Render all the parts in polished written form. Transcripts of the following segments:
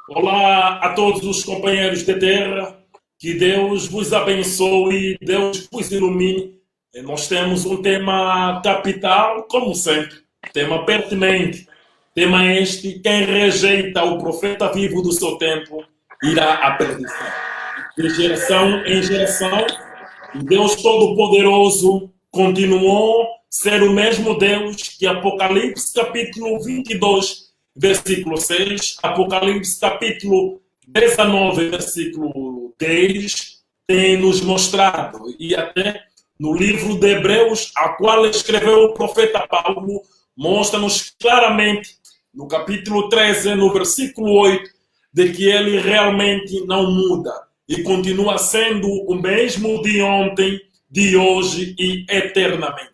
Olá a todos os companheiros de terra, que Deus vos abençoe, Deus vos ilumine. Nós temos um tema capital, como sempre, tema pertinente, tema este: quem rejeita o profeta vivo do seu tempo irá à perdição. De geração em geração, o Deus Todo-Poderoso continuou a ser o mesmo Deus que Apocalipse capítulo 22, versículo 6, Apocalipse capítulo 19, versículo 10, tem nos mostrado, e até no livro de Hebreus, a qual escreveu o profeta Paulo, mostra-nos claramente, no capítulo 13, no versículo 8, de que ele realmente não muda e continua sendo o mesmo de ontem, de hoje e eternamente.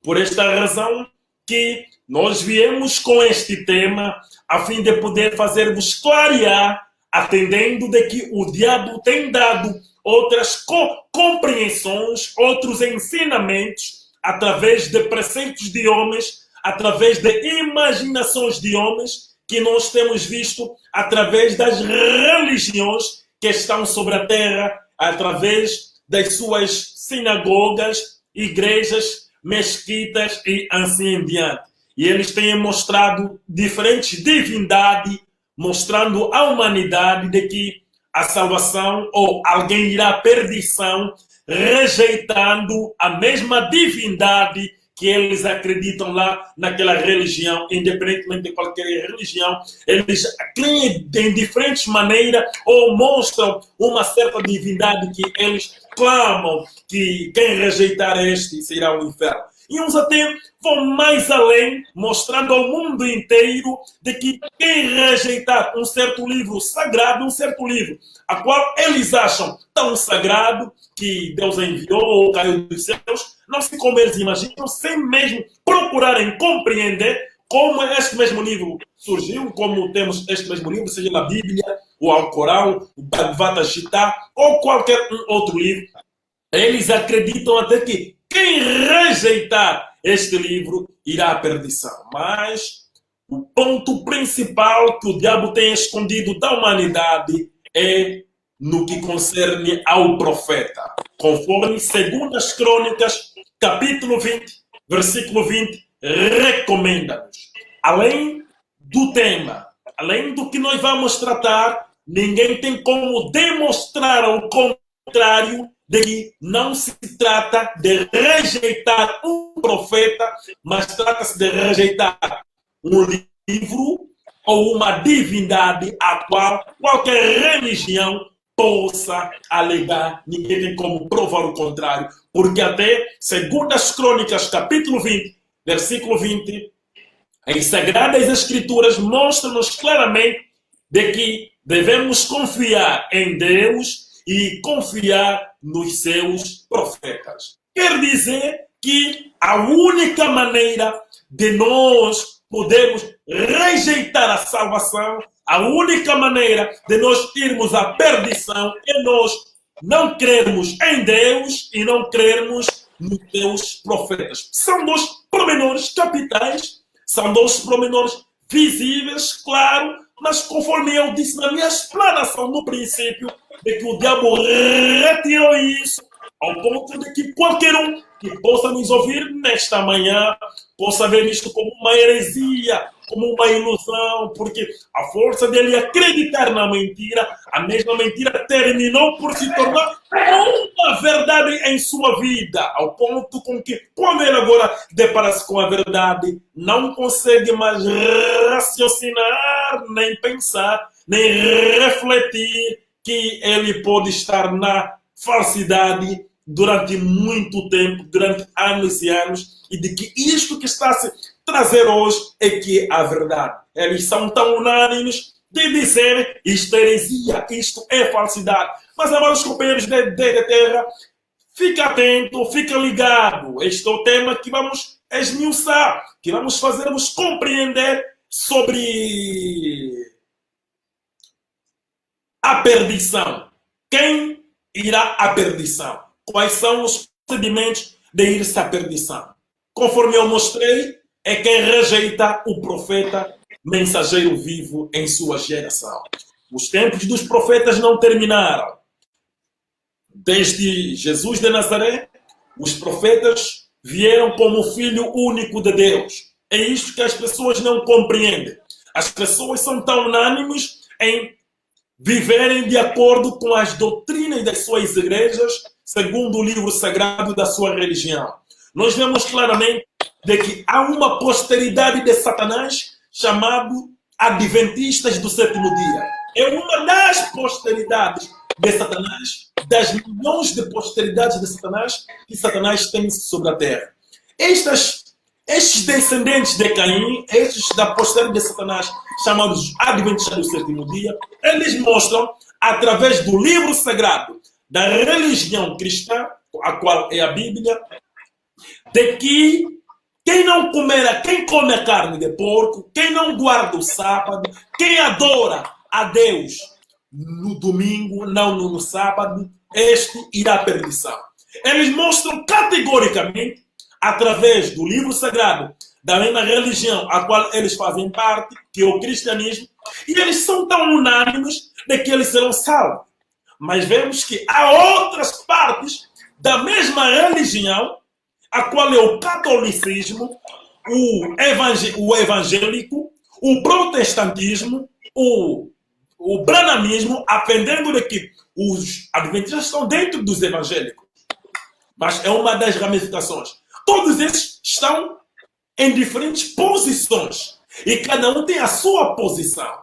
Por esta razão que nós viemos com este tema a fim de poder fazer-vos clarear, atendendo de que o diabo tem dado outras compreensões, outros ensinamentos, através de preceitos de homens, através de imaginações de homens, que nós temos visto através das religiões que estão sobre a terra, através das suas sinagogas, igrejas, mesquitas e assim em diante. E eles têm mostrado diferentes divindades, mostrando à humanidade de que a salvação ou alguém irá à perdição, rejeitando a mesma divindade que eles acreditam lá naquela religião, independentemente de qualquer religião, eles creem em diferentes maneiras ou mostram uma certa divindade que eles clamam que quem rejeitar este será ao inferno. E uns até vão mais além, mostrando ao mundo inteiro de que quem rejeitar um certo livro sagrado, um certo livro, a qual eles acham tão sagrado que Deus enviou ou caiu dos céus, não sei como eles imaginam, sem mesmo procurarem compreender como este mesmo livro surgiu, como temos este mesmo livro, seja na Bíblia, o Alcorão, o Bhagavad Gita ou qualquer outro livro. Eles acreditam até que quem rejeitar este livro irá à perdição. Mas o ponto principal que o diabo tem escondido da humanidade é no que concerne ao profeta. Conforme segundo as Crônicas, capítulo 20, versículo 20, recomenda-nos. Além do tema, além do que nós vamos tratar, ninguém tem como demonstrar ao contrário de que não se trata de rejeitar um profeta, mas trata-se de rejeitar um livro ou uma divindade a qual qualquer religião possa alegar. Ninguém tem como provar o contrário, porque até segundo as Crônicas, capítulo 20, versículo 20, as Sagradas Escrituras mostram-nos claramente de que devemos confiar em Deus e confiar nos seus profetas. Quer dizer que a única maneira de nós podermos rejeitar a salvação, a única maneira de nós irmos à perdição é nós não crermos em Deus e não crermos nos seus profetas. São dois pormenores capitais, são dois pormenores visíveis, claro, mas conforme eu disse na minha explanação no princípio, de que o diabo retirou isso, ao ponto de que qualquer um que possa nos ouvir nesta manhã possa ver isto como uma heresia, como uma ilusão, porque a força dele acreditar na mentira, a mesma mentira terminou por se tornar uma verdade em sua vida, ao ponto com que, quando ele agora depara-se com a verdade, não consegue mais raciocinar, nem pensar, nem refletir que ele pode estar na falsidade durante muito tempo, durante anos e anos, e de que isto que está a se trazer hoje é que é a verdade. Eles são tão unânimes de dizer isto é heresia, isto é falsidade. Mas, amados companheiros de terra, fica atento, fica ligado. Este é o tema que vamos esmiuçar, que vamos fazer-vos compreender sobre a perdição. Quem irá à perdição? Quais são os procedimentos de ir-se à perdição? Conforme eu mostrei, é quem rejeita o profeta mensageiro vivo em sua geração. os tempos dos profetas não terminaram. Desde Jesus de Nazaré, os profetas vieram como filho único de Deus. É isso que as pessoas não compreendem. As pessoas são tão unânimes em viverem de acordo com as doutrinas das suas igrejas, segundo o livro sagrado da sua religião. Nós vemos claramente de que há uma posteridade de Satanás chamado Adventistas do sétimo dia. É uma das posteridades de Satanás, das milhões de posteridades de Satanás que Satanás tem sobre a terra. Estes descendentes de Caim, estes da posteridade de Satanás, chamados Adventistas do sétimo dia, eles mostram, através do livro sagrado da religião cristã, a qual é a Bíblia, de que quem come a carne de porco, quem não guarda o sábado, quem adora a Deus no domingo, não no sábado, este irá à perdição. Eles mostram categoricamente, através do livro sagrado da mesma religião a qual eles fazem parte, que é o cristianismo, e eles são tão unânimes de que eles serão salvos. Mas vemos que há outras partes da mesma religião, a qual é o catolicismo, o evangélico, o protestantismo, o brahmanismo, aprendendo de que os adventistas estão dentro dos evangélicos. Mas é uma das ramificações. Todos esses estão em diferentes posições. E cada um tem a sua posição.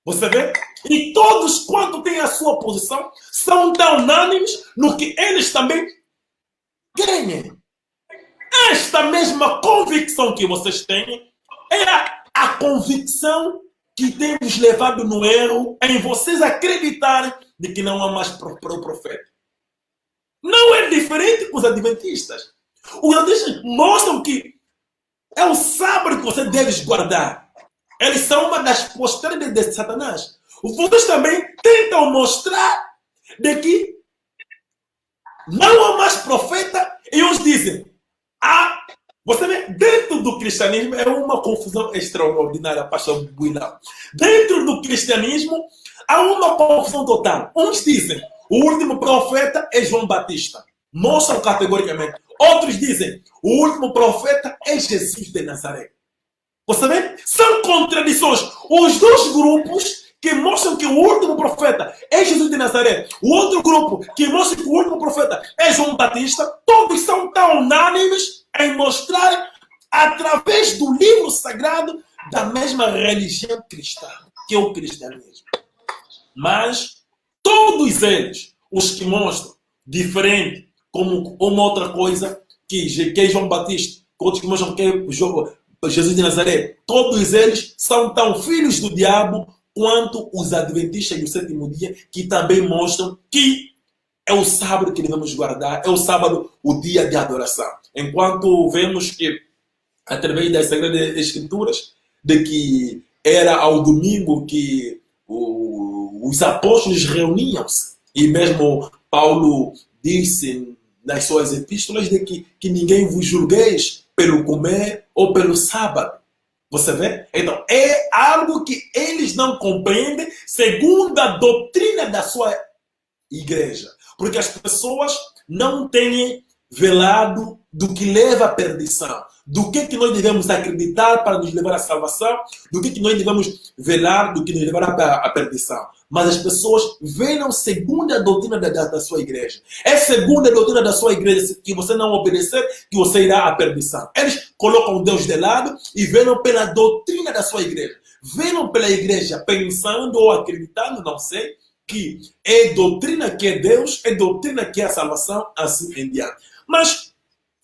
Você vê? E todos, quando têm a sua posição, são tão unânimes no que eles também ganhem. Esta mesma convicção que vocês têm é a convicção que tem nos levado no erro em vocês acreditarem de que não há mais profeta. Não é diferente com os adventistas. Os adventistas mostram que é o sábado que você deve guardar. Eles são uma das posteridades de Satanás. Vocês também tentam mostrar de que não há mais profeta e uns dizem, você vê, dentro do cristianismo é uma confusão extraordinária, pastor Builão. Dentro do cristianismo há uma confusão total. Uns dizem, o último profeta é João Batista. Mostram categoricamente. Outros dizem, o último profeta é Jesus de Nazaré. Você vê? São contradições. Os dois grupos que mostram que o último profeta é Jesus de Nazaré, o outro grupo que mostra que o último profeta é João Batista, todos são tão unânimes em mostrar, através do livro sagrado da mesma religião cristã, que é o cristianismo. Mas todos eles, os que mostram diferente, como uma outra coisa, que é João Batista, outros que mostram que é Jesus de Nazaré, todos eles são tão filhos do diabo quanto os adventistas do sétimo dia, que também mostram que é o sábado que devemos guardar, é o sábado, o dia de adoração. Enquanto vemos que, através das Sagradas Escrituras, de que era ao domingo que os apóstolos reuniam-se, e mesmo Paulo disse nas suas epístolas de que ninguém vos julgueis pelo comer ou pelo sábado. Você vê? Então, é algo que eles não compreendem segundo a doutrina da sua igreja. Porque as pessoas não têm velado do que leva à perdição. Do que nós devemos acreditar para nos levar à salvação. Do que nós devemos velar do que nos levará à perdição. Mas as pessoas velam segundo a doutrina da sua igreja. É segundo a doutrina da sua igreja que você não obedecer, que você irá à perdição. Eles colocam Deus de lado e velam pela doutrina da sua igreja. Velam pela igreja pensando ou acreditando, não sei, que é doutrina que é Deus, é doutrina que é a salvação, assim em diante. Mas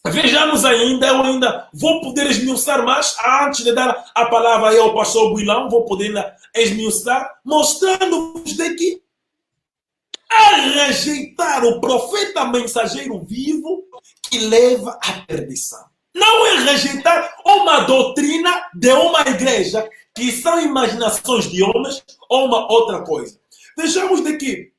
vejamos ainda, eu ainda vou poder esmiuçar mais, antes de dar a palavra aí ao pastor Builão, vou poder ainda esmiuçar, mostrando-vos de que a rejeitar o profeta mensageiro vivo que leva à perdição. Não é rejeitar uma doutrina de uma igreja que são imaginações de homens ou uma outra coisa. Vejamos de que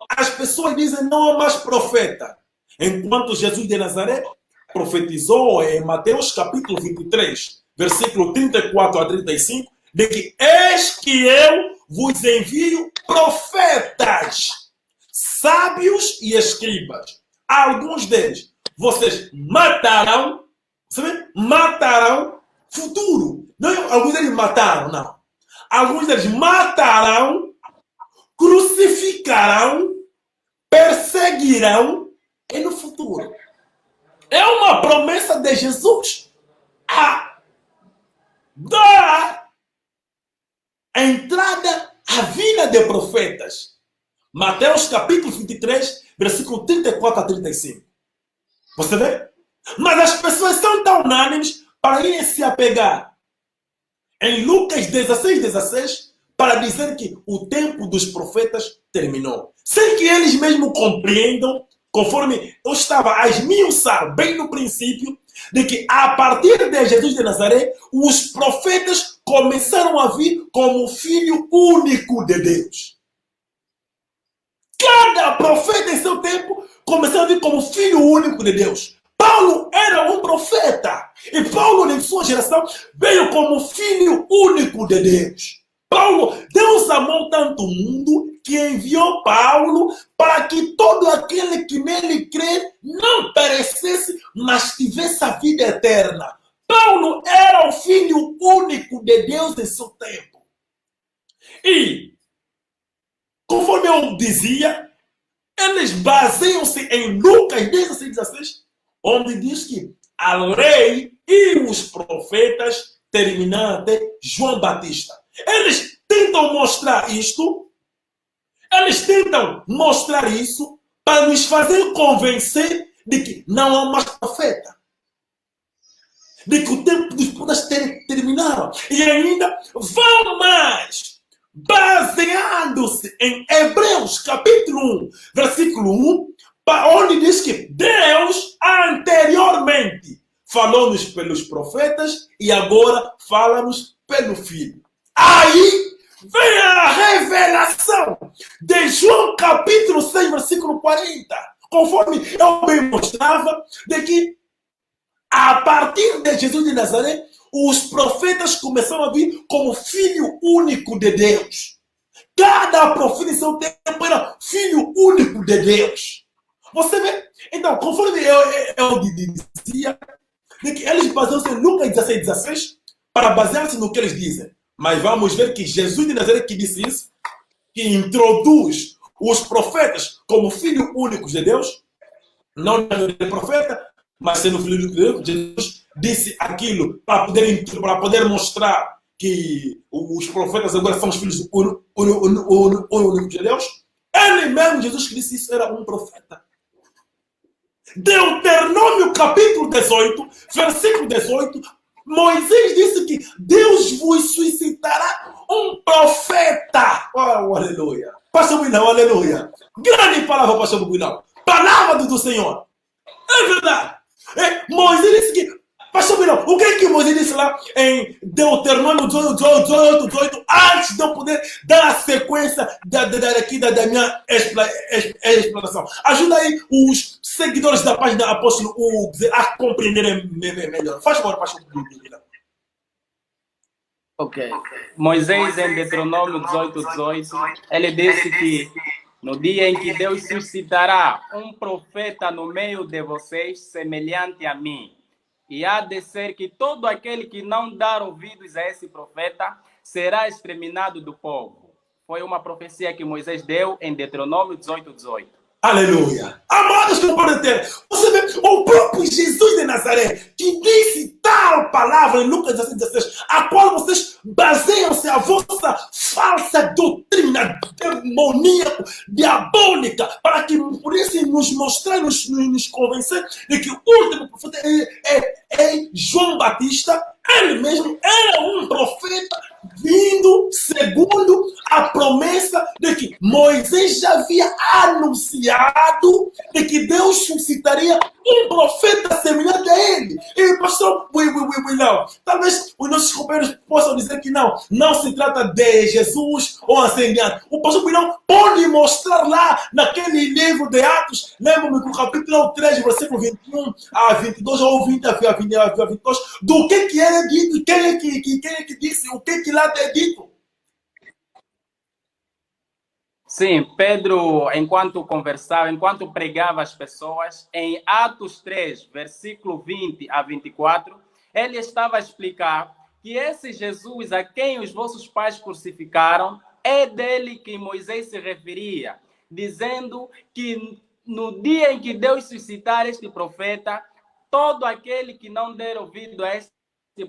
as pessoas dizem não há mais profeta. Enquanto Jesus de Nazaré profetizou em Mateus capítulo 23, versículo 34 a 35, de que eis que eu vos envio profetas, sábios e escribas. Alguns deles vocês matarão, sabe? Matarão futuro. Não, alguns deles mataram, não. Alguns deles matarão, crucificarão, perseguirão e no futuro. É uma promessa de Jesus a dar a entrada à vida de profetas. Mateus capítulo 23, versículo 34 a 35. Você vê? Mas as pessoas são tão unânimes para irem se apegar em Lucas 16, 16, para dizer que o tempo dos profetas terminou. Sem que eles mesmos compreendam, conforme eu estava a esmiuçar bem no princípio, de que a partir de Jesus de Nazaré, os profetas começaram a vir como filho único de Deus. Cada profeta em seu tempo começou a vir como filho único de Deus. Paulo era um profeta. E Paulo, em sua geração, veio como filho único de Deus. Paulo, Deus amou tanto o mundo que enviou Paulo para que todo aquele que nele crê não perecesse, mas tivesse a vida eterna. Paulo era o filho único de Deus em seu tempo. E conforme eu dizia, eles baseiam-se em Lucas 16, 16, onde diz que a lei e os profetas terminam até João Batista. Eles tentam mostrar isto, eles tentam mostrar isso para nos fazer convencer de que não há mais profeta. De que o tempo dos profetas terminaram. E ainda vão mais, baseando-se em Hebreus capítulo 1, versículo 1, onde diz que Deus anteriormente falou-nos pelos profetas e agora fala-nos pelo Filho. Aí vem a revelação de João capítulo 6, versículo 40, conforme eu bem mostrava, de que a partir de Jesus de Nazaré, os profetas começaram a vir como filho único de Deus. Cada profeta em seu tempo era filho único de Deus. Você vê? Então, conforme eu dizia, de que eles baseiam-se em Lucas 16, 16 para basear-se no que eles dizem. Mas vamos ver que Jesus de Nazaré que disse isso, que introduz os profetas como filhos únicos de Deus, não de profeta, mas sendo filho único de Deus. Jesus disse aquilo para poder mostrar que os profetas agora são os filhos únicos de Deus. Ele mesmo, Jesus que disse isso, era um profeta. Deuteronômio capítulo 18, versículo 18, Moisés disse que Deus vos suscitará um profeta. Oh, aleluia. Pastor Buinão, aleluia. Grande palavra, Pastor Buinão. Palavra do Senhor. É verdade. Moisés disse que, Pastor Buinão, o que é que Moisés disse lá em Deuteronômio 18, antes de eu poder dar a sequência da minha explanação? Ajuda aí os seguidores da página Apóstolo Hugo a compreenderem melhor. Faz favor, Pastor Buinão. Ok. Moisés, em Deuteronômio 18, ele disse que no dia em que Deus suscitará um profeta no meio de vocês, semelhante a mim, e há de ser que todo aquele que não dar ouvidos a esse profeta será exterminado do povo. Foi uma profecia que Moisés deu em Deuteronômio 18. Aleluia. Amados que podem ter, você vê o próprio Jesus de Nazaré que disse tal palavra em Lucas 16, a qual vocês baseiam-se a vossa falsa doutrina demoníaca, diabólica, para que pudessem nos mostrar, nos convencer de que o último profeta é João Batista. Ele mesmo era um profeta vindo segundo a promessa de que Moisés já havia anunciado de que Deus suscitaria um profeta semelhante a ele. E pastor, não. Talvez os nossos companheiros possam dizer que não se trata de Jesus ou assim diante. O pastor Buinão pode mostrar lá naquele livro de Atos, lembra-me que o capítulo 3, versículo 21 a 22 ou 20 a 22, do que era dito, quem é que disse, o que lá é dito. Sim, Pedro, enquanto conversava, enquanto pregava às pessoas, em Atos 3, versículo 20 a 24, ele estava a explicar que esse Jesus a quem os vossos pais crucificaram é dele que Moisés se referia, dizendo que no dia em que Deus suscitar este profeta, todo aquele que não der ouvido a este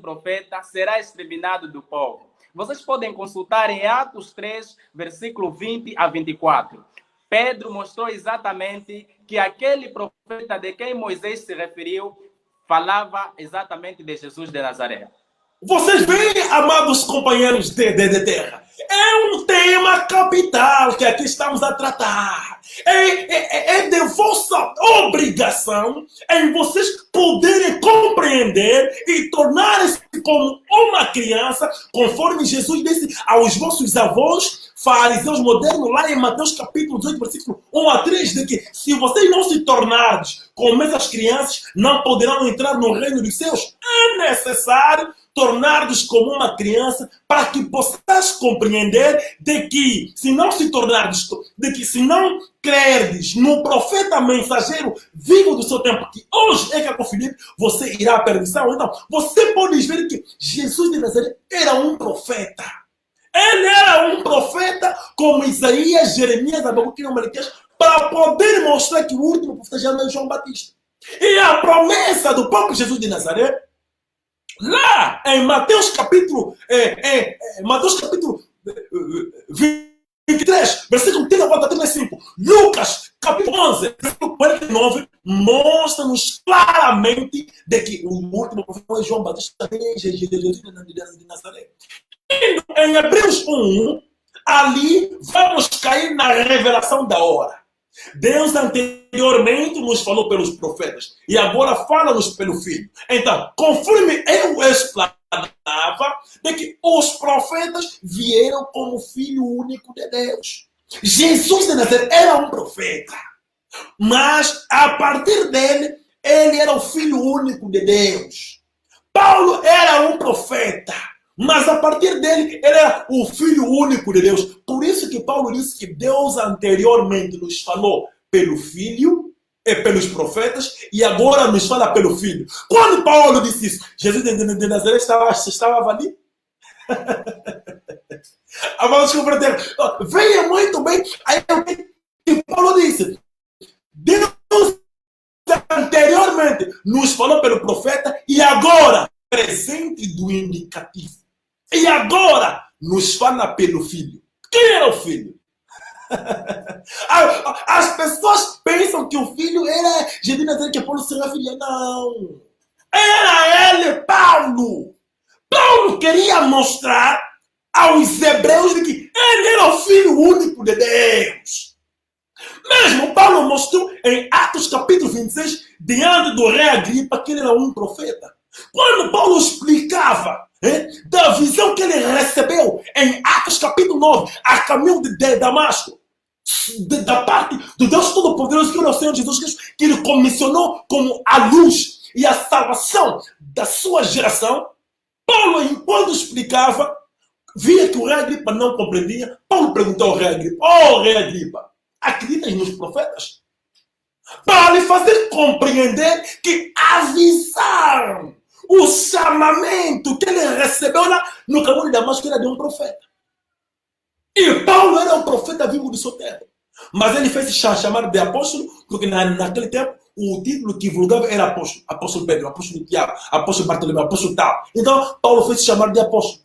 profeta será exterminado do povo. Vocês podem consultar em Atos 3, versículo 20 a 24. Pedro mostrou exatamente que aquele profeta de quem Moisés se referiu falava exatamente de Jesus de Nazaré. Vocês veem, amados companheiros de terra, é um tema capital que aqui estamos a tratar. É de vossa obrigação em vocês poderem compreender e tornarem-se como uma criança, conforme Jesus disse aos vossos avós, fariseus modernos, lá em Mateus capítulo 18, versículo 1 a 3, de que se vocês não se tornarem como essas crianças, não poderão entrar no reino dos céus. É necessário tornar-vos como uma criança para que possais compreender de que se não se tornardes, de que se não crerdes no profeta mensageiro vivo do seu tempo, que hoje é que é com Filipe, você irá à perdição. Então, você pode ver que Jesus de Nazaré era um profeta. Ele era um profeta como Isaías, Jeremias, Abacuque e Malaquias, para poder mostrar que o último profeta já não é João Batista. E a promessa do próprio Jesus de Nazaré, lá em Mateus capítulo 23, versículo 34 a 35, Lucas capítulo 11, versículo 49, mostra-nos claramente de que o último profeta não é João Batista, é Jesus de Nazaré. Em Hebreus 1, ali vamos cair na revelação da hora. Deus anteriormente nos falou pelos profetas e agora fala-nos pelo Filho. Então, conforme eu explanava, de que os profetas vieram como Filho único de Deus. Jesus de Nazaré era um profeta, mas a partir dele, ele era o Filho único de Deus. Paulo era um profeta, mas a partir dele, ele era o Filho único de Deus. Por isso que Paulo disse que Deus anteriormente nos falou pelo Filho e pelos profetas, e agora nos fala pelo Filho. Quando Paulo disse isso, Jesus de Nazaré estava ali? Amados companheiros, veja muito bem aí o que Paulo disse. Deus anteriormente nos falou pelo profeta, e agora, presente do indicativo. E agora nos fala pelo Filho. Quem era o Filho? As pessoas pensam que o Filho era Jesus de Nazaré, que Paulo se referia. Não. Era ele, Paulo. Paulo queria mostrar aos hebreus de que ele era o Filho único de Deus. Mesmo Paulo mostrou em Atos capítulo 26, diante do rei Agripa, que ele era um profeta. Quando Paulo explicava da visão que ele recebeu em Atos capítulo 9, a caminho de Damasco, da parte do Deus Todo-Poderoso, que era o Senhor Jesus Cristo, que ele comissionou como a luz e a salvação da sua geração, Paulo, enquanto explicava, via que o rei Agripa não compreendia. Paulo perguntou ao rei Agripa: "Oh, rei Agripa, acreditas nos profetas?" Para lhe fazer compreender que avisaram o chamamento que ele recebeu lá no caminho de Damasco era de um profeta. E Paulo era um profeta vivo do seu tempo. Mas ele fez se chamar de apóstolo, porque naquele tempo o título que divulgava era apóstolo. Apóstolo Pedro, apóstolo Tiago, apóstolo Bartolomeu, apóstolo tal. Então Paulo fez se chamar de apóstolo.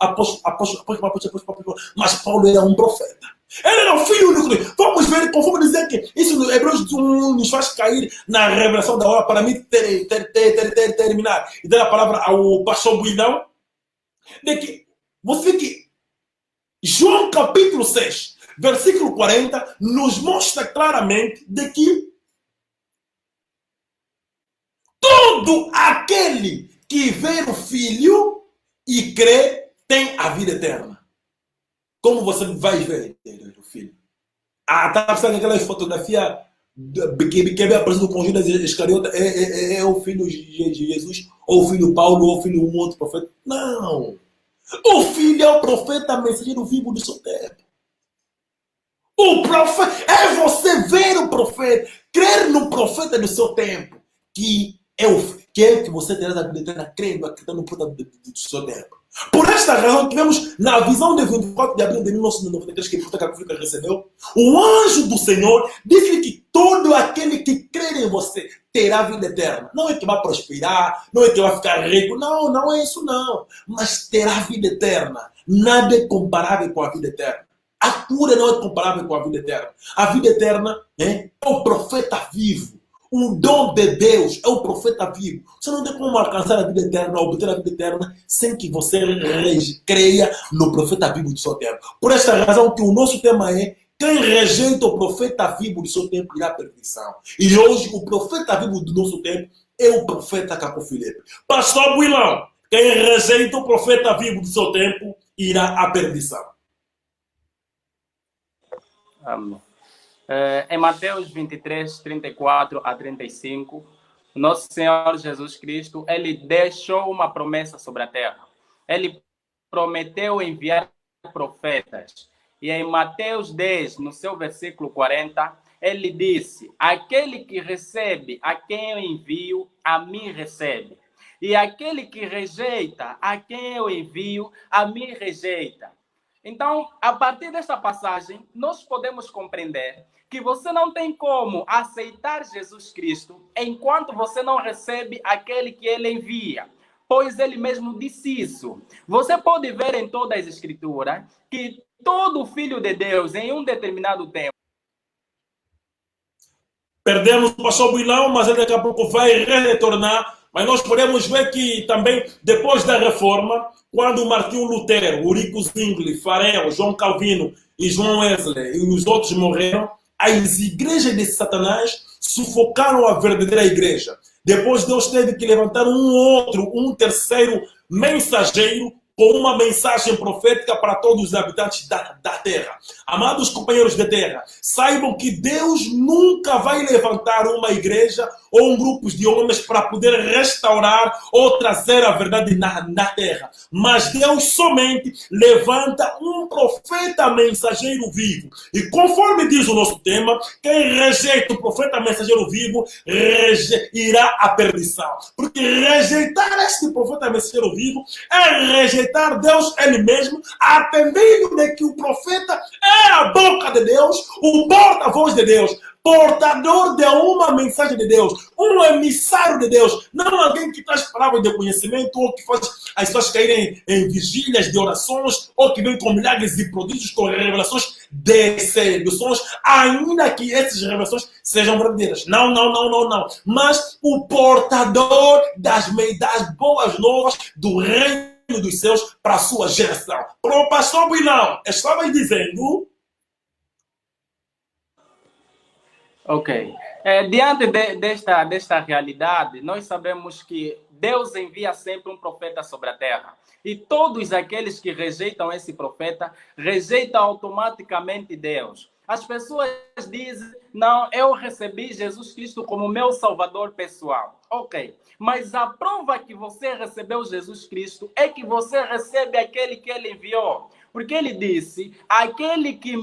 Mas Paulo era um profeta. Ele era o Filho único. Vamos ver, conforme dizer que isso no Hebreus 1 nos faz cair na revelação da hora, para mim terminar e dar a palavra ao pastor Buidão, de que você vê que João capítulo 6, versículo 40, nos mostra claramente de que todo aquele que vê o Filho e crê tem a vida eterna. Como você vai ver o Filho? Tá pensando aquela fotografia que me apresenta o conjunto de Iscariota é o Filho de Jesus, ou o Filho Paulo, ou o Filho um outro profeta? Não. O Filho é o profeta mensageiro vivo do seu tempo. O profeta é você ver o profeta, crer no profeta do seu tempo, que é que você terá da vida eterna, crendo, acreditando no profeta do seu tempo. Por esta razão, tivemos na visão de 24 de abril de 1993 que o profeta Cacofrica recebeu, o anjo do Senhor disse que todo aquele que crer em você terá vida eterna. Não é que vai prosperar, não é que vai ficar rico, não, não é isso não. Mas terá vida eterna. Nada é comparável com a vida eterna. A cura não é comparável com a vida eterna. A vida eterna é o profeta vivo. O dom de Deus é o profeta vivo. Você não tem como alcançar a vida eterna, obter a vida eterna, sem que você creia no profeta vivo do seu tempo. Por esta razão que o nosso tema é: quem rejeita o profeta vivo do seu tempo irá à perdição. E hoje o profeta vivo do nosso tempo é o profeta Caco Filipe. Pastor Builão, quem rejeita o profeta vivo do seu tempo irá à perdição. Amém. Em Mateus 23, 34 a 35, nosso Senhor Jesus Cristo, ele deixou uma promessa sobre a terra. Ele prometeu enviar profetas. E em Mateus 10, no seu versículo 40, ele disse: aquele que recebe a quem eu envio, a mim recebe. E aquele que rejeita a quem eu envio, a mim rejeita. Então, a partir desta passagem, nós podemos compreender que você não tem como aceitar Jesus Cristo enquanto você não recebe aquele que ele envia, pois ele mesmo disse isso. Você pode ver em todas as escrituras que todo filho de Deus, em um determinado tempo, perdemos o pastor Builão, mas ele daqui a pouco vai retornar. Mas nós podemos ver que também, depois da reforma, quando Martinho Lutero, Eurico Zwingli, Farel, João Calvino e João Wesley e os outros morreram, as igrejas de Satanás sufocaram a verdadeira igreja. Depois Deus teve que levantar um terceiro mensageiro com uma mensagem profética para todos os habitantes da terra. Amados companheiros de terra, saibam que Deus nunca vai levantar uma igreja ou um grupo de homens para poder restaurar ou trazer a verdade na terra. Mas Deus somente levanta um profeta mensageiro vivo. E conforme diz o nosso tema, quem rejeita o profeta mensageiro vivo irá à perdição. Porque rejeitar este profeta mensageiro vivo é rejeitar Deus ele mesmo, atendendo de que o profeta é a boca de Deus, o porta-voz de Deus, portador de uma mensagem de Deus, um emissário de Deus, não alguém que traz palavras de conhecimento ou que faz as pessoas caírem em vigílias de orações ou que vem com milagres e prodígios, com revelações de seduções, ainda que essas revelações sejam verdadeiras. Não, não, não, não, não. Mas o portador das boas novas do reino dos céus para a sua geração. Para o pastor Builão, estava dizendo... Ok. Diante desta realidade, nós sabemos que Deus envia sempre um profeta sobre a terra. E todos aqueles que rejeitam esse profeta, rejeitam automaticamente Deus. As pessoas dizem: não, eu recebi Jesus Cristo como meu salvador pessoal. Ok. Mas a prova que você recebeu Jesus Cristo é que você recebe aquele que ele enviou. Porque ele disse: aquele que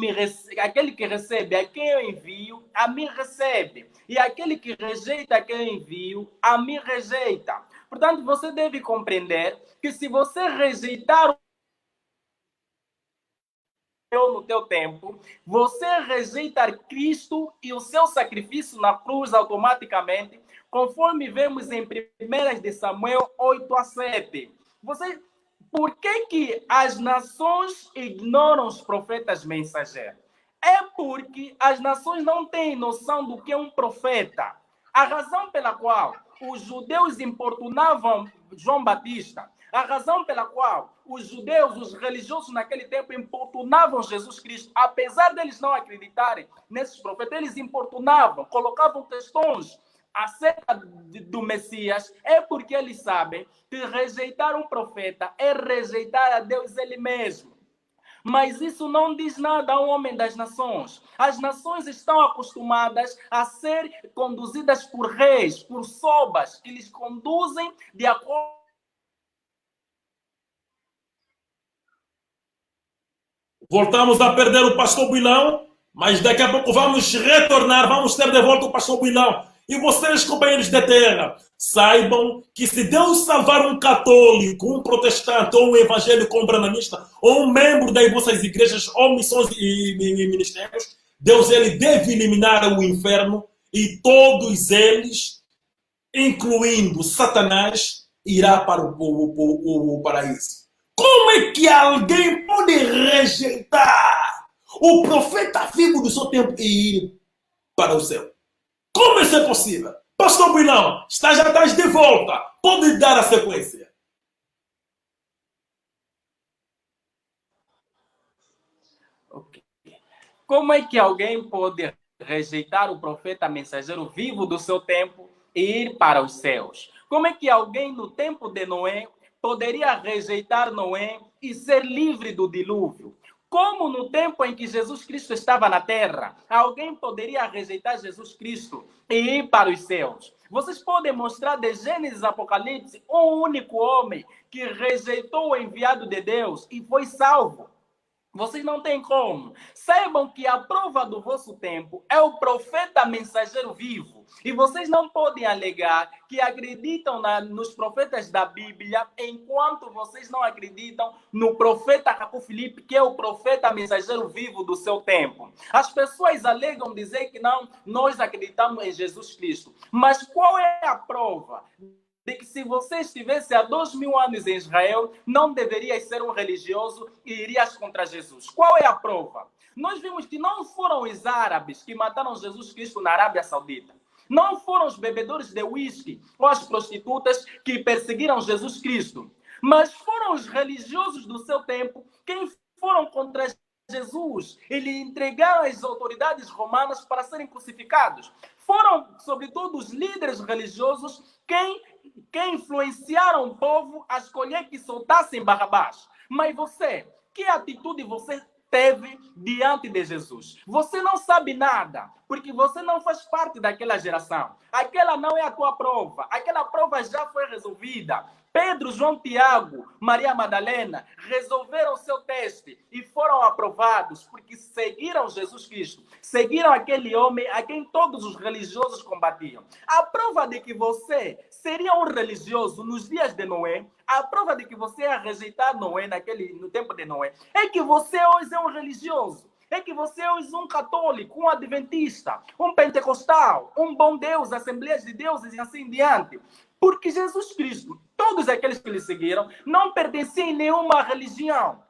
recebe a quem eu envio, a mim recebe. E aquele que rejeita a quem eu envio, a mim rejeita. Portanto, você deve compreender que se você rejeitar no teu tempo, você rejeitar Cristo e o seu sacrifício na cruz automaticamente, conforme vemos em 1 de Samuel 8 a 7. Por que as nações ignoram os profetas mensageiros? É porque as nações não têm noção do que é um profeta. A razão pela qual os judeus importunavam João Batista, a razão pela qual os judeus, os religiosos naquele tempo importunavam Jesus Cristo, apesar deles não acreditarem nesses profetas, eles importunavam, colocavam questões acerca do Messias, é porque eles sabem que rejeitar um profeta é rejeitar a Deus ele mesmo. Mas isso não diz nada ao homem das nações. As nações estão acostumadas a ser conduzidas por reis, por sobas, que lhes conduzem de acordo. Voltamos a perder o pastor Builão. Mas daqui a pouco vamos retornar, vamos ter de volta o pastor Bilão. E vocês, companheiros de terra, saibam que se Deus salvar um católico, um protestante, ou um evangélico, ou um branamista, ou um membro das vossas igrejas, ou missões e ministérios, Deus ele deve eliminar o inferno e todos eles, incluindo Satanás, irá para o paraíso. Como é que alguém pode rejeitar o profeta vivo do seu tempo e ir para o céu? Como isso é possível? Pastor Bilão, já estás de volta. Pode dar a sequência. Ok. Como é que alguém pode rejeitar o profeta mensageiro vivo do seu tempo e ir para os céus? Como é que alguém no tempo de Noé poderia rejeitar Noé e ser livre do dilúvio? Como no tempo em que Jesus Cristo estava na terra, alguém poderia rejeitar Jesus Cristo e ir para os céus? Vocês podem mostrar de Gênesis a Apocalipse um único homem que rejeitou o enviado de Deus e foi salvo. Vocês não têm como. Saibam que a prova do vosso tempo é o profeta mensageiro vivo. E vocês não podem alegar que acreditam nos profetas da Bíblia enquanto vocês não acreditam no profeta Caco Filipe, que é o profeta mensageiro vivo do seu tempo. As pessoas alegam dizer que não, nós acreditamos em Jesus Cristo. Mas qual é a prova de que se você estivesse há 2000 anos em Israel, não deverias ser um religioso e irias contra Jesus? Qual é a prova? Nós vimos que não foram os árabes que mataram Jesus Cristo na Arábia Saudita. Não foram os bebedores de uísque ou as prostitutas que perseguiram Jesus Cristo. Mas foram os religiosos do seu tempo quem foram contra Jesus. Eles entregaram as autoridades romanas para serem crucificados. Foram, sobretudo, os líderes religiosos quem influenciaram o povo a escolher que soltassem Barrabás. Mas você, que atitude você teve diante de Jesus? Você não sabe nada, porque você não faz parte daquela geração. Aquela não é a tua prova. Aquela prova já foi resolvida. Pedro, João, Tiago, Maria Madalena resolveram o seu teste e foram aprovados porque seguiram Jesus Cristo, seguiram aquele homem a quem todos os religiosos combatiam. A prova de que você seria um religioso nos dias de Noé, a prova de que você ia rejeitar Noé no tempo de Noé, é que você hoje é um religioso. É que você é hoje um católico, um adventista, um pentecostal, um bom Deus, Assembleias de Deus e assim diante. Porque Jesus Cristo, todos aqueles que lhe seguiram, não pertenciam em nenhuma religião.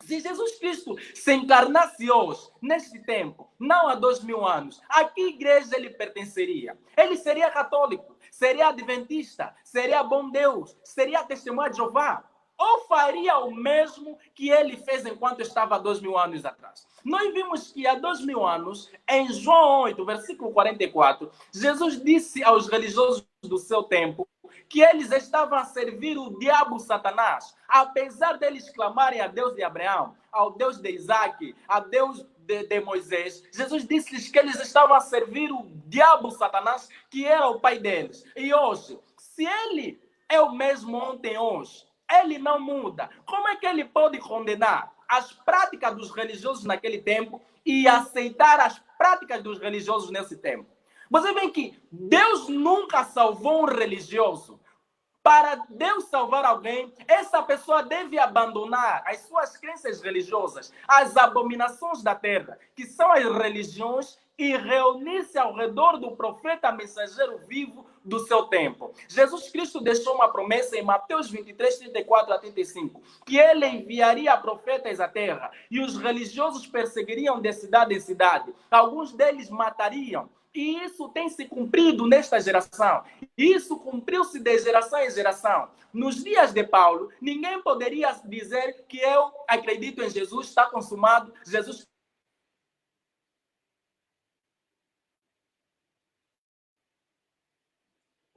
Se Jesus Cristo se encarnasse hoje, neste tempo, não há 2000 anos, a que igreja ele pertenceria? Ele seria católico, seria adventista, seria bom Deus, seria testemunha de Jeová? Ou faria o mesmo que ele fez enquanto estava há 2000 anos atrás? Nós vimos que há 2000 anos, em João 8, versículo 44, Jesus disse aos religiosos do seu tempo que eles estavam a servir o diabo Satanás, apesar deles clamarem a Deus de Abraão, ao Deus de Isaac, a Deus de Moisés. Jesus disse-lhes que eles estavam a servir o diabo Satanás, que era o pai deles. E hoje, se ele é o mesmo ontem hoje, ele não muda, como é que ele pode condenar as práticas dos religiosos naquele tempo e aceitar as práticas dos religiosos nesse tempo? Você vê que Deus nunca salvou um religioso. Para Deus salvar alguém, essa pessoa deve abandonar as suas crenças religiosas, as abominações da terra, que são as religiões, e reunir-se ao redor do profeta mensageiro vivo do seu tempo. Jesus Cristo deixou uma promessa em Mateus 23, 34 a 35, que ele enviaria profetas à terra, e os religiosos perseguiriam de cidade em cidade. Alguns deles matariam. E isso tem se cumprido nesta geração. Isso cumpriu-se de geração em geração. Nos dias de Paulo, ninguém poderia dizer que eu acredito em Jesus, está consumado, Jesus.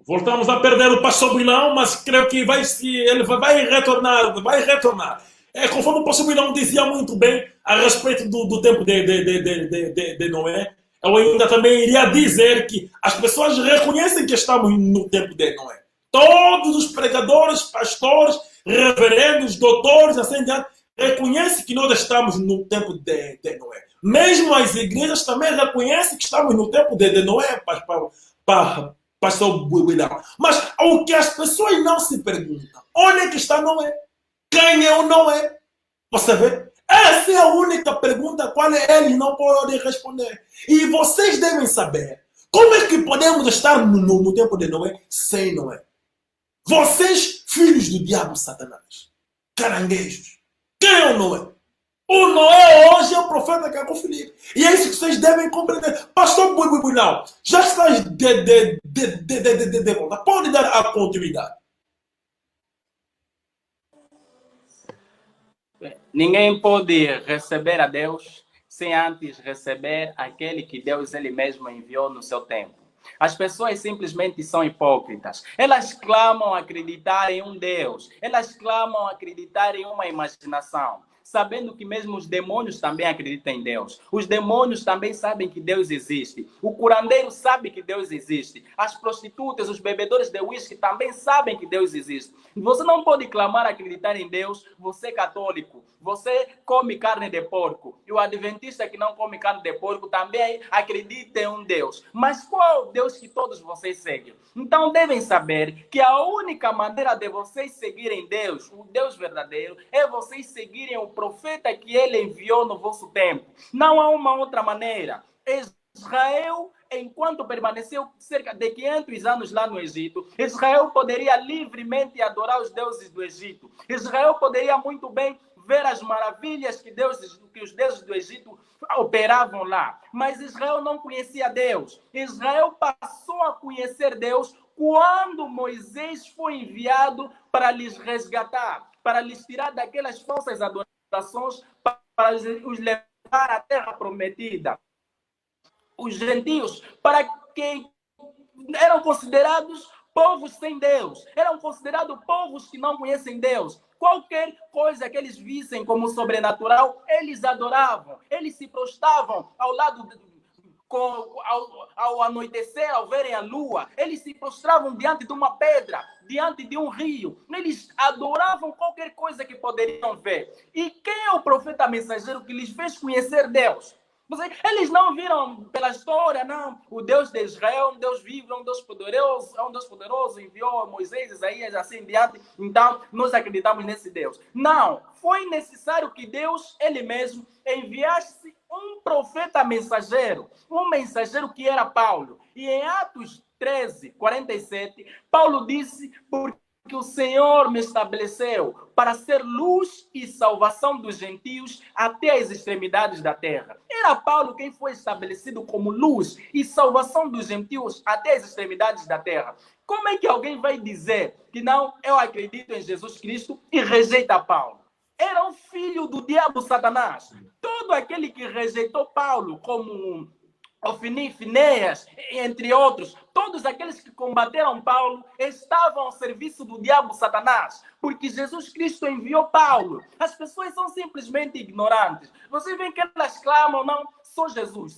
Voltamos a perder o pastor Bilão, mas creio que ele vai retornar, vai retornar. Conforme o pastor Bilão dizia muito bem a respeito do tempo de Noé, eu ainda também iria dizer que as pessoas reconhecem que estamos no tempo de Noé. Todos os pregadores, pastores, reverendos, doutores, assim diante, reconhecem que nós estamos no tempo de Noé. Mesmo as igrejas também reconhecem que estamos no tempo de Noé, pastor Buidão. Mas o que as pessoas não se perguntam, onde é que está Noé? Quem é o Noé? Você vê? Essa é a única pergunta a qual eles não podem responder. E vocês devem saber como é que podemos estar no tempo de Noé sem Noé. Vocês, filhos do diabo Satanás, caranguejos, quem é o Noé? O Noé hoje é o profeta que é com Filipe. E é isso que vocês devem compreender. Pastor não. Já estás de volta. Pode dar a continuidade. Ninguém pode receber a Deus sem antes receber aquele que Deus ele mesmo enviou no seu tempo. As pessoas simplesmente são hipócritas. Elas clamam acreditar em um Deus. Elas clamam acreditar em uma imaginação, sabendo que mesmo os demônios também acreditam em Deus. Os demônios também sabem que Deus existe. O curandeiro sabe que Deus existe. As prostitutas, os bebedores de uísque também sabem que Deus existe. Você não pode clamar acreditar em Deus, você é católico, você come carne de porco. E o adventista que não come carne de porco também acredita em um Deus. Mas qual é o Deus que todos vocês seguem? Então devem saber que a única maneira de vocês seguirem Deus, o Deus verdadeiro, é vocês seguirem o profeta que ele enviou no vosso tempo. Não há uma outra maneira. Israel, enquanto permaneceu cerca de 500 anos lá no Egito, Israel poderia livremente adorar os deuses do Egito. Israel poderia muito bem ver as maravilhas que os deuses do Egito operavam lá. Mas Israel não conhecia Deus. Israel passou a conhecer Deus quando Moisés foi enviado para lhes resgatar, para lhes tirar daquelas falsas adorações, para os levar à terra prometida. Os gentios, para quem eram considerados povos sem Deus, eram considerados povos que não conhecem Deus. Qualquer coisa que eles vissem como sobrenatural, eles adoravam, eles se prostravam ao lado ao anoitecer, ao verem a lua, eles se prostravam diante de uma pedra, diante de um rio, eles adoravam qualquer coisa que poderiam ver. E quem é o profeta mensageiro que lhes fez conhecer Deus? Eles não viram pela história, não. O Deus de Israel é um Deus vivo, é um Deus poderoso, enviou Moisés, Isaías, assim diante. Então, nós acreditamos nesse Deus. Não, foi necessário que Deus, ele mesmo, enviasse um profeta mensageiro, um mensageiro que era Paulo. E em Atos 13, 47, Paulo disse, que o Senhor me estabeleceu para ser luz e salvação dos gentios até as extremidades da terra. Era Paulo quem foi estabelecido como luz e salvação dos gentios até as extremidades da terra. Como é que alguém vai dizer que não, eu acredito em Jesus Cristo e rejeita Paulo? Era um filho do diabo Satanás. Todo aquele que rejeitou Paulo como Finéias, entre outros, todos aqueles que combateram Paulo estavam ao serviço do diabo Satanás, porque Jesus Cristo enviou Paulo. As pessoas são simplesmente ignorantes. Vocês veem que elas clamam, não, sou Jesus,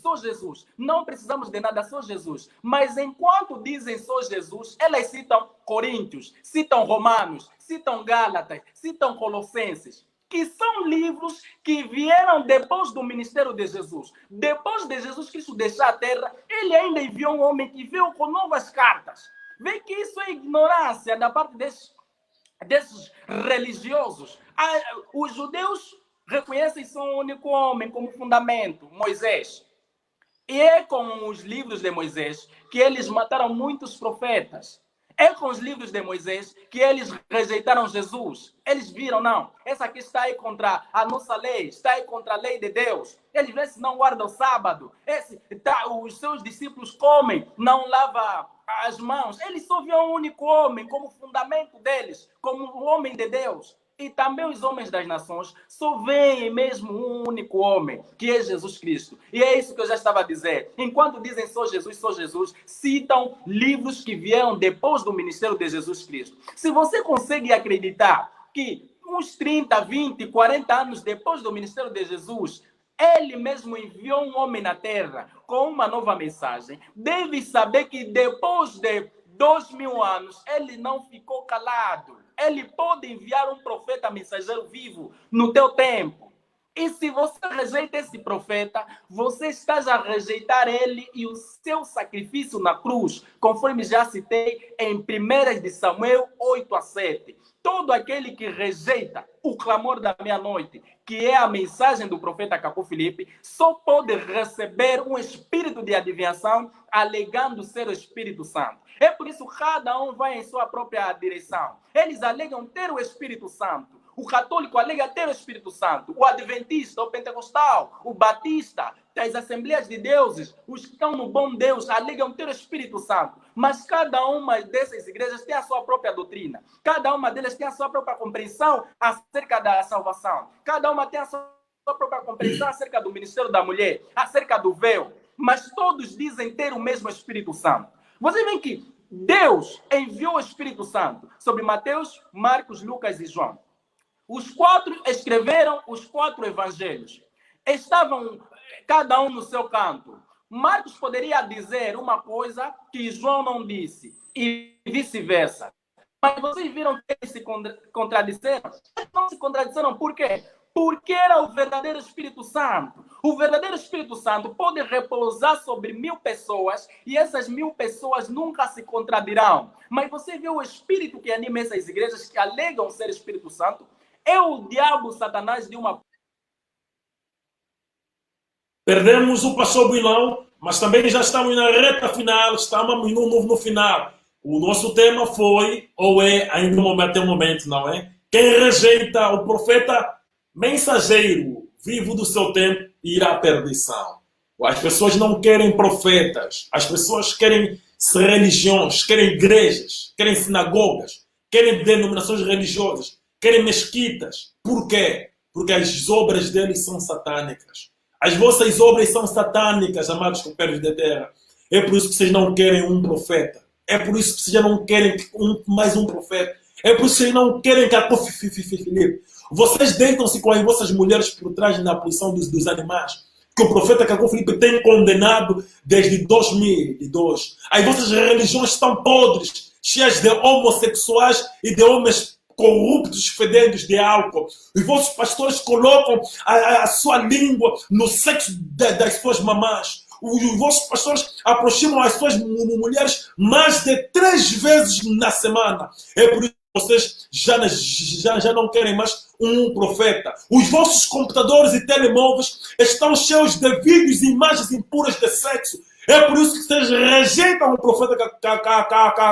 não precisamos de nada, sou Jesus. Mas enquanto dizem sou Jesus, elas citam Coríntios, citam Romanos, citam Gálatas, citam Colossenses, que são livros que vieram depois do ministério de Jesus. Depois de Jesus Cristo deixar a terra, ele ainda enviou um homem que veio com novas cartas. Vê que isso é ignorância da parte desses religiosos. Os judeus reconhecem só um único homem como fundamento, Moisés. E é com os livros de Moisés que eles mataram muitos profetas. É com os livros de Moisés que eles rejeitaram Jesus. Eles viram, não, essa aqui está aí contra a nossa lei, está aí contra a lei de Deus. Eles esse não guardam o sábado. Os seus discípulos comem, não lavam as mãos. Eles só viam um único homem como fundamento deles, como o homem de Deus. E também os homens das nações só veem mesmo um único homem, que é Jesus Cristo. E é isso que eu já estava a dizer. Enquanto dizem só Jesus, citam livros que vieram depois do ministério de Jesus Cristo. Se você consegue acreditar que uns 30, 20, 40 anos depois do ministério de Jesus, ele mesmo enviou um homem na terra com uma nova mensagem, deve saber que depois de 2000 anos, ele não ficou calado. Ele pode enviar um profeta mensageiro vivo no teu tempo. E se você rejeita esse profeta, você está a rejeitar ele e o seu sacrifício na cruz, conforme já citei em 1 de Samuel 8:7. Todo aquele que rejeita o clamor da meia-noite, que é a mensagem do profeta Caco Filipe, só pode receber um espírito de adivinhação, alegando ser o Espírito Santo. É por isso que cada um vai em sua própria direção. Eles alegam ter o Espírito Santo. O católico alega ter o Espírito Santo. O adventista, o pentecostal, o batista, das Assembleias de Deuses, os que estão no bom Deus, alegam ter o Espírito Santo. Mas cada uma dessas igrejas tem a sua própria doutrina. Cada uma delas tem a sua própria compreensão acerca da salvação. Cada uma tem a sua própria compreensão acerca do ministério da mulher, acerca do véu. Mas todos dizem ter o mesmo Espírito Santo. Você vê que Deus enviou o Espírito Santo sobre Mateus, Marcos, Lucas e João. Os 4 escreveram os 4 evangelhos. Estavam cada um no seu canto. Marcos poderia dizer uma coisa que João não disse e vice-versa. Mas vocês viram que eles se contradisseram? Não se contradisseram por quê? Porque era o verdadeiro Espírito Santo. O verdadeiro Espírito Santo pode repousar sobre 1000 pessoas e essas 1000 pessoas nunca se contradirão. Mas você vê o Espírito que anima essas igrejas que alegam ser Espírito Santo? É o diabo, Satanás, de uma... Perdemos o pastor Bilão, mas também já estamos na reta final, estamos no final. O nosso tema foi, ou é, ainda até o momento, não é? Quem rejeita o profeta mensageiro, vivo do seu tempo, irá à perdição. As pessoas não querem profetas, as pessoas querem religiões, querem igrejas, querem sinagogas, querem denominações religiosas, querem mesquitas. Por quê? Porque as obras deles são satânicas. As vossas obras são satânicas, amados companheiros da terra. É por isso que vocês não querem um profeta. É por isso que vocês não querem mais um profeta. É por isso que vocês não querem Caco Filipe. Vocês deitam-se com as vossas mulheres por trás da posição dos animais. Que o profeta Caco Filipe tem condenado desde 2002. As vossas religiões estão podres, cheias de homossexuais e de homens corruptos, fedendos de álcool. Os vossos pastores colocam a sua língua no sexo das suas mamãs. Os vossos pastores aproximam as suas mulheres mais de 3 vezes na semana. É por isso que vocês já não querem mais um profeta. Os vossos computadores e telemóveis estão cheios de vídeos e imagens impuras de sexo. É por isso que vocês rejeitam o profeta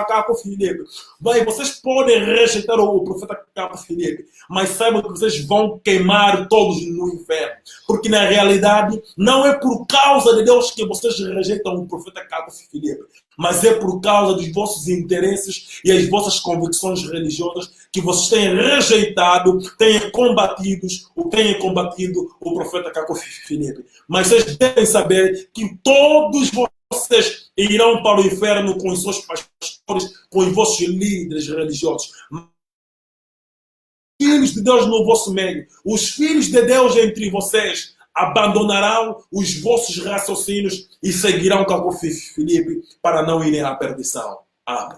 Caco Filipe. Mas vocês podem rejeitar o profeta Caco Filipe, mas saibam que vocês vão queimar todos no inferno. Porque na realidade não é por causa de Deus que vocês rejeitam o profeta Caco Filipe, mas é por causa dos vossos interesses e as vossas convicções religiosas que vocês têm rejeitado, têm combatido o profeta Caco Filipe. Mas vocês devem saber que todos vocês irão para o inferno com os seus pastores, com os vossos líderes religiosos. Filhos de Deus no vosso meio, os filhos de Deus entre vocês abandonarão os vossos raciocínios e seguirão Caco Filipe para não irem à perdição. Amém.